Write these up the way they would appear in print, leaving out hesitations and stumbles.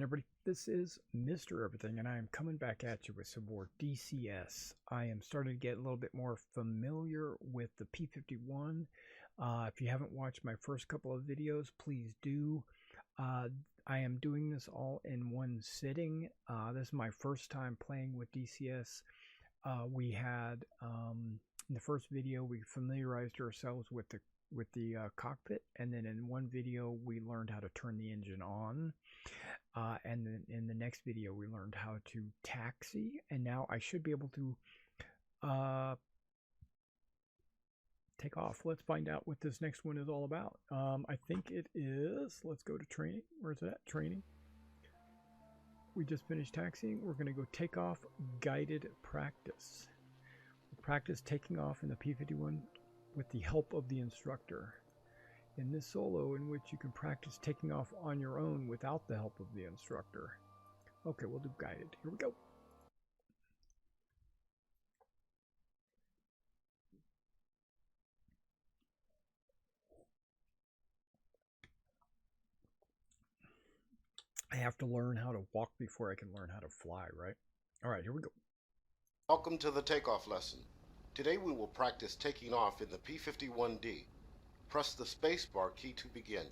everybody? This is Mr. Everything, and I am coming back at you with some more DCS. I am starting to get a little bit more familiar with the P51. If you haven't watched my first couple of videos, please do. I am doing this all in one sitting. This is my first time playing with DCS. We had in the first video we familiarized ourselves with the cockpit, and then in one video we learned how to turn the engine on, and then in the next video we learned how to taxi, and now I should be able to take off. Let's find out what this next one is all about. I think it is, let's go to training. Where's that? Training. We just finished taxiing. We're going to go take off guided practice. Practice taking off in the P51 with the help of the instructor. In this solo, in which you can practice taking off on your own without the help of the instructor. Okay, we'll do guided. Here we go. I have to learn how to walk before I can learn how to fly, right? All right, here we go. Welcome to the takeoff lesson. Today we will practice taking off in the P51D. Press the spacebar key to begin.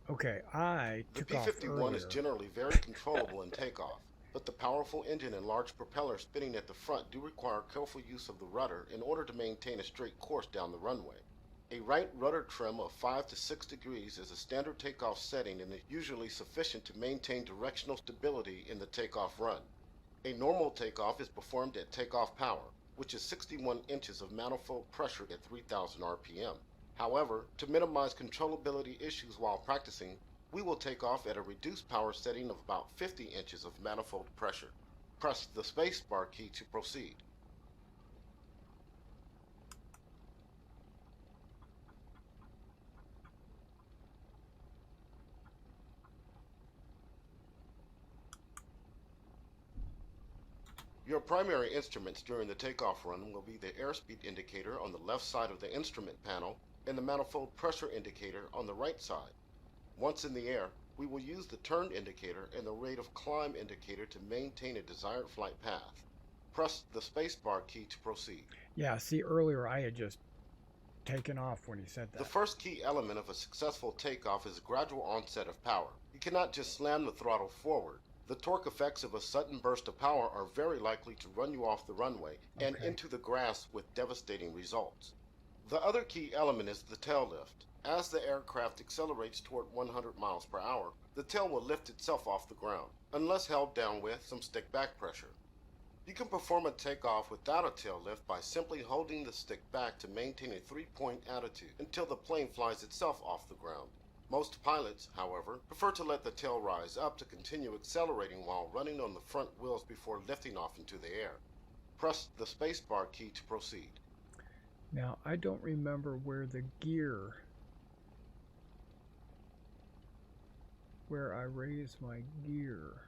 Okay, I took off The P51 earlier. is generally very controllable in takeoff, but the powerful engine and large propeller spinning at the front do require careful use of the rudder in order to maintain a straight course down the runway. A right rudder trim of 5 to 6 degrees is a standard takeoff setting and is usually sufficient to maintain directional stability in the takeoff run. A normal takeoff is performed at takeoff power, which is 61 inches of manifold pressure at 3,000 RPM. However, to minimize controllability issues while practicing, we will take off at a reduced power setting of about 50 inches of manifold pressure. Press the spacebar key to proceed. Your primary instruments during the takeoff run will be the airspeed indicator on the left side of the instrument panel and the manifold pressure indicator on the right side. Once in the air, we will use the turn indicator and the rate of climb indicator to maintain a desired flight path. Press the spacebar key to proceed. Yeah, see, earlier I had just taken off when he said that. The first key element of a successful takeoff is a gradual onset of power. You cannot just slam the throttle forward. The torque effects of a sudden burst of power are very likely to run you off the runway and into the grass with devastating results. The other key element is the tail lift. As the aircraft accelerates toward 100 miles per hour, the tail will lift itself off the ground, unless held down with some stick back pressure. You can perform a takeoff without a tail lift by simply holding the stick back to maintain a 3-point attitude until the plane flies itself off the ground. Most pilots, however, prefer to let the tail rise up to continue accelerating while running on the front wheels before lifting off into the air. Press the spacebar key to proceed. Now, I don't remember where I raise my gear.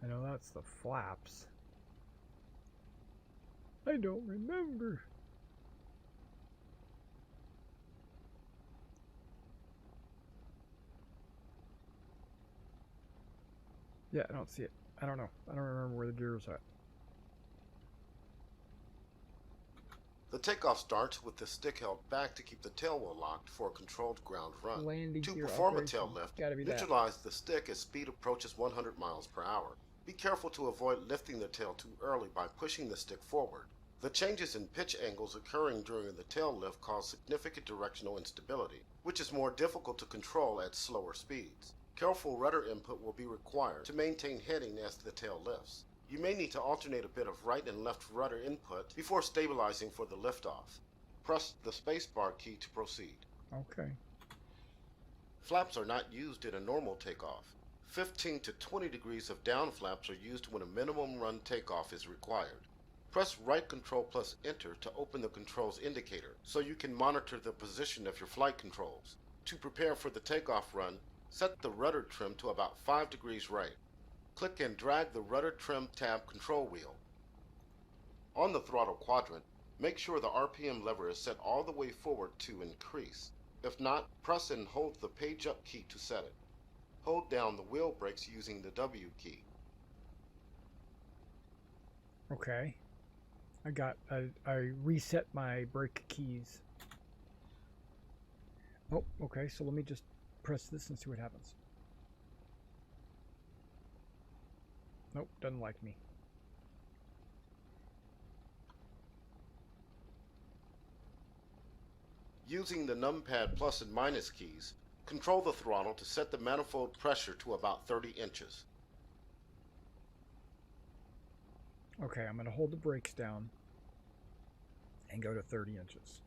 I know that's the flaps. I don't remember. Yeah, I don't see it. I don't know. I don't remember where the gear is at. The takeoff starts with the stick held back to keep the tail wheel locked for a controlled ground run. Landing To gear perform a operation. tail lift, Gotta be that. neutralize the stick as speed approaches 100 miles per hour. Be careful to avoid lifting the tail too early by pushing the stick forward. The changes in pitch angles occurring during the tail lift cause significant directional instability, which is more difficult to control at slower speeds. Careful rudder input will be required to maintain heading as the tail lifts. You may need to alternate a bit of right and left rudder input before stabilizing for the liftoff. Press the spacebar key to proceed. Okay. Flaps are not used in a normal takeoff. 15 to 20 degrees of down flaps are used when a minimum run takeoff is required. Press right control plus enter to open the controls indicator so you can monitor the position of your flight controls. To prepare for the takeoff run, set the rudder trim to about 5 degrees right. Click and drag the rudder trim tab control wheel. On the throttle quadrant, make sure the RPM lever is set all the way forward to increase. If not, press and hold the page up key to set it. Hold down the wheel brakes using the W key. Okay. I reset my brake keys. Oh, okay, so let me just press this and see what happens. Nope, doesn't like me. Using the numpad plus and minus keys, control the throttle to set the manifold pressure to about 30 inches. Okay, I'm going to hold the brakes down and go to 30 inches.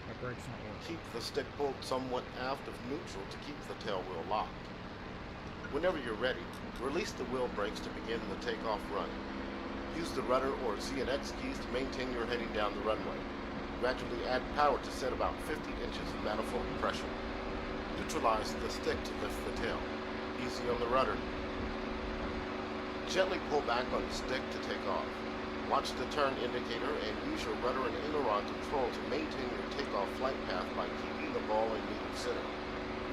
My brakes not working. Keep the stick pulled somewhat aft of neutral to keep the tail wheel locked. Whenever you're ready, release the wheel brakes to begin the takeoff run. Use the rudder or Z and X keys to maintain your heading down the runway. Gradually add power to set about 50 inches of manifold pressure. Neutralize the stick to lift the tail. Easy on the rudder. Gently pull back on the stick to take off. Watch the turn indicator and use your rudder and aileron control to maintain your takeoff flight path by keeping the ball in needle center.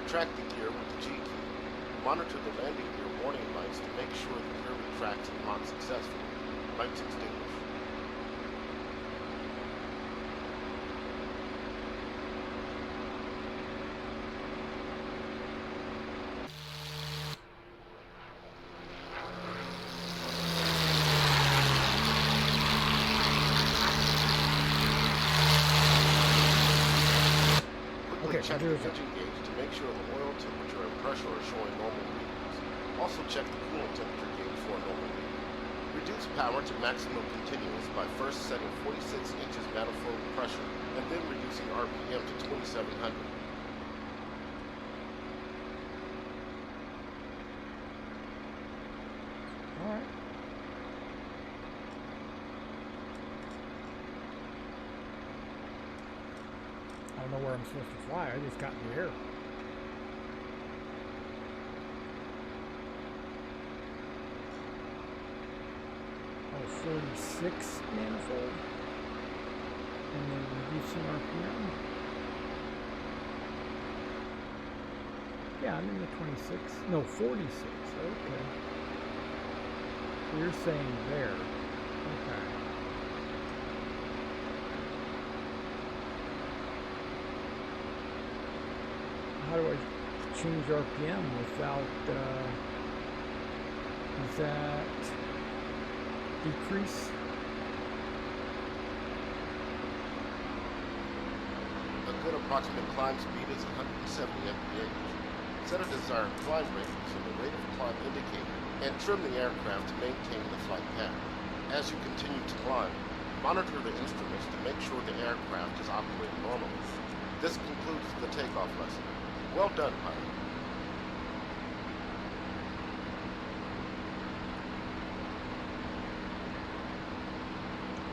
Retract the gear with the G key. Monitor the landing gear warning lights to make sure the gear retracts and locks successfully. Lights extinguished. Check the engine gauge to make sure the oil temperature and pressure are showing normal readings. Also check the coolant temperature gauge for a normal reading. Reduce power to maximum continuous by first setting 46 inches manifold pressure and then reducing RPM to 2700. Alright. I don't know where I'm supposed to fly. I just got in the air. Oh, 46 manifold. And then reducing RPM. Yeah, I'm in the 26. No, 46. Okay. So you're saying there. Okay. How do I change RPM without, is that decrease? A good approximate climb speed is 170 mph. Set a desired climb rate using the rate of climb indicator and trim the aircraft to maintain the flight path. As you continue to climb, monitor the instruments to make sure the aircraft is operating normally. This concludes the takeoff lesson. Well done, pilot.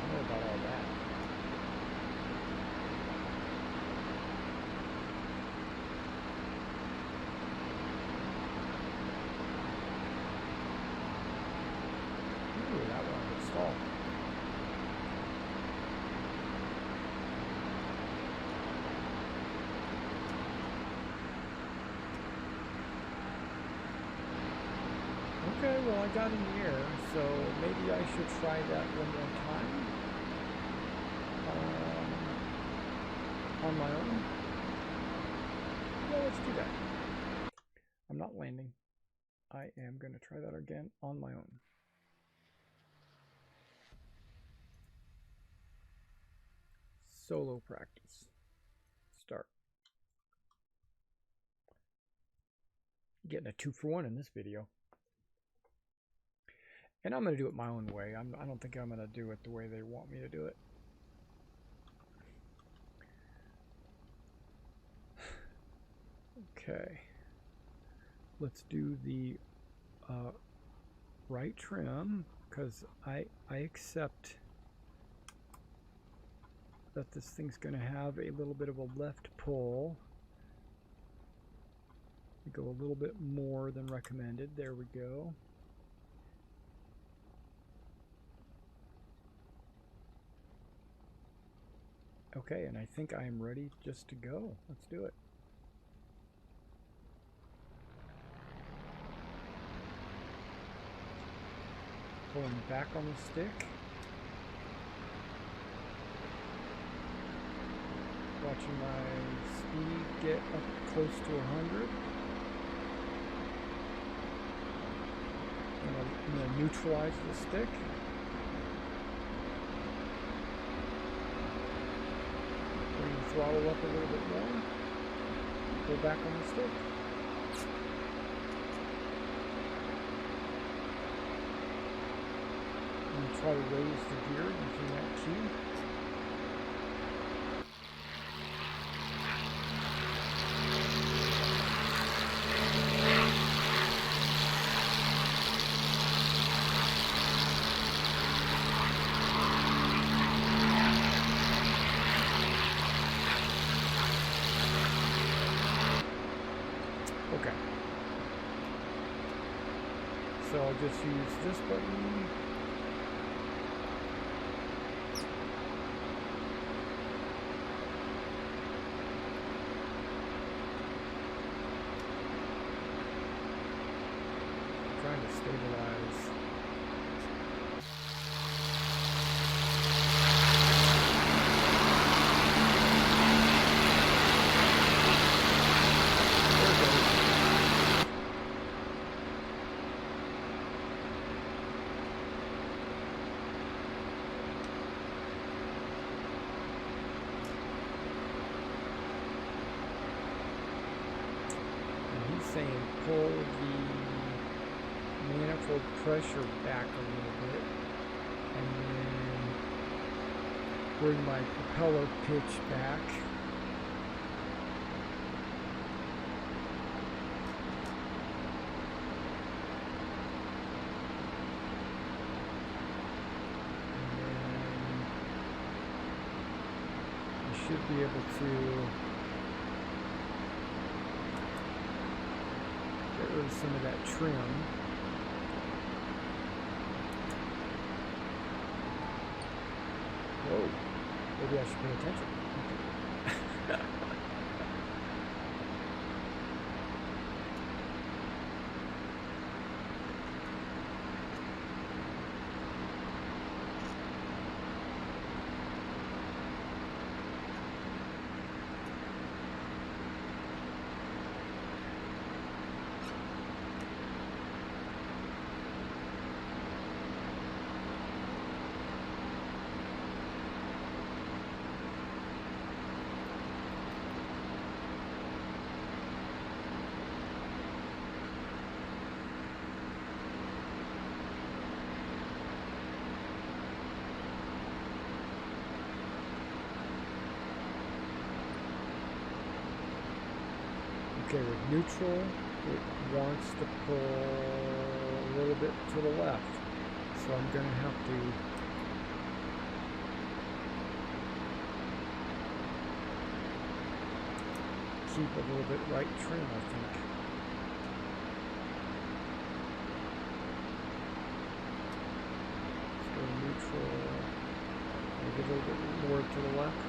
I know about all that. Ooh, that one would stall. Okay, well I got in the air, so maybe I should try that one more time. On my own. Yeah, let's do that. I'm not landing. I am going to try that again on my own. Solo practice. Start. Getting a 2-for-1 in this video. And I'm going to do it my own way. I don't think I'm going to do it the way they want me to do it. Okay. Let's do the right trim, because I accept that this thing's going to have a little bit of a left pull. We go a little bit more than recommended. There we go. Okay, and I think I am ready just to go. Let's do it. Pulling back on the stick. Watching my speed get up close to 100. I'm going to neutralize the stick. Bring the throttle up a little bit more. Pull back on the stick. And try to raise the gear using that key. Okay. So I'll just use this button. Trying to stabilize. Saying pull the manifold pressure back a little bit and then bring my propeller pitch back. And then you should be able to get rid of some of that trim. Whoa, maybe I should pay attention. Okay, with neutral, it wants to pull a little bit to the left. So I'm going to have to keep a little bit right trim, I think. Let's go neutral, maybe a little bit more to the left.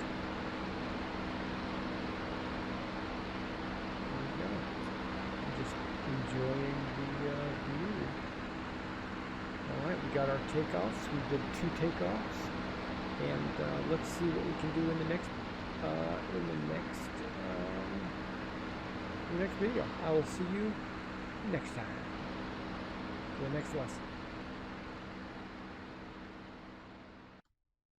Enjoying the view. Alright, we got our takeoffs. We did 2 takeoffs. And let's see what we can do in the next video. I will see you next time for the next lesson.